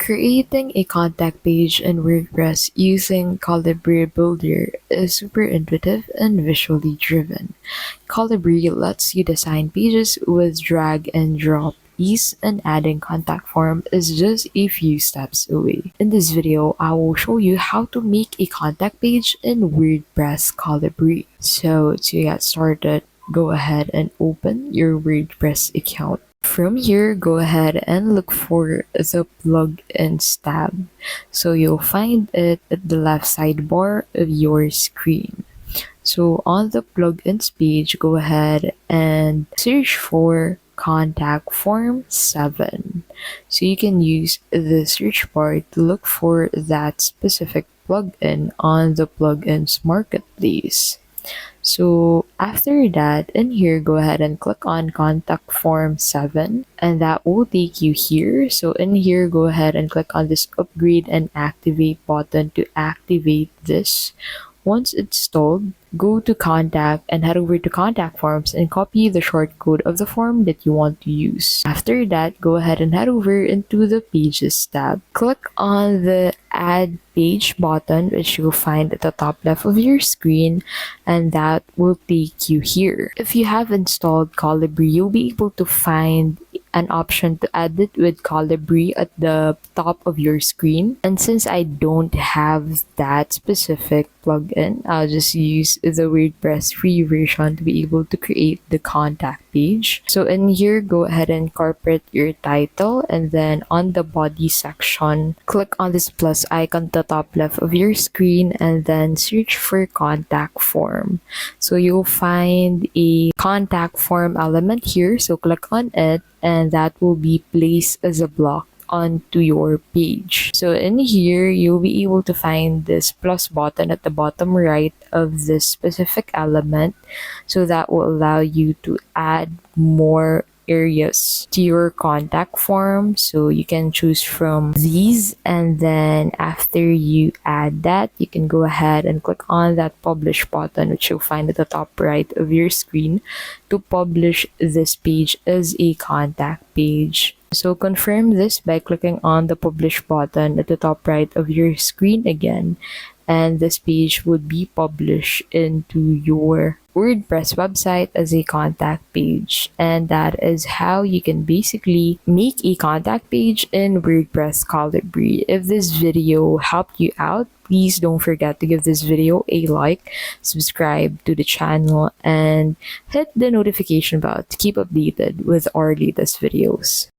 Creating a contact page in WordPress using Colibri Builder is super intuitive and visually driven. Colibri lets you design pages with drag and drop ease, and adding contact form is just a few steps away. In this video, I will show you how to make a contact page in WordPress Colibri. So to get started, go ahead and open your WordPress account. From here, go ahead and look for the plugins tab. So you'll find it at the left sidebar of your screen. So on the plugins page, go ahead and search for contact form 7. So you can use the search bar to look for that specific plugin on the plugins marketplace. So after that, in here, go ahead and click on contact form 7, and that will take you here. So in here, go ahead and click on this upgrade and activate button to activate this. Once installed, go to contact and head over to contact forms and copy the shortcode of the form that you want to use. After that, go ahead and head over into the pages tab. Click on the add page button, which you'll find at the top left of your screen, and that will take you here. If you have installed Colibri, you'll be able to find an option to add it with Colibri at the top of your screen. And since I don't have that specific plugin, I'll just use the WordPress free version to be able to create the contact page. So in here, go ahead and incorporate your title, and then on the body section, click on this plus icon at the top left of your screen, and then search for contact form. So you'll find a contact form element here, so click on it, and that will be placed as a block onto your page. So in here, you'll be able to find this plus button at the bottom right of this specific element. So that will allow you to add more areas to your contact form. So you can choose from these, and then after you add that, you can go ahead and click on that publish button, which you'll find at the top right of your screen, to publish this page as a contact page. So confirm this by clicking on the publish button at the top right of your screen again, and this page would be published into your WordPress website as a contact page. And that is how you can basically make a contact page in WordPress Colibri. If this video helped you out, please don't forget to give this video a like, subscribe to the channel, and hit the notification bell to keep updated with our latest videos.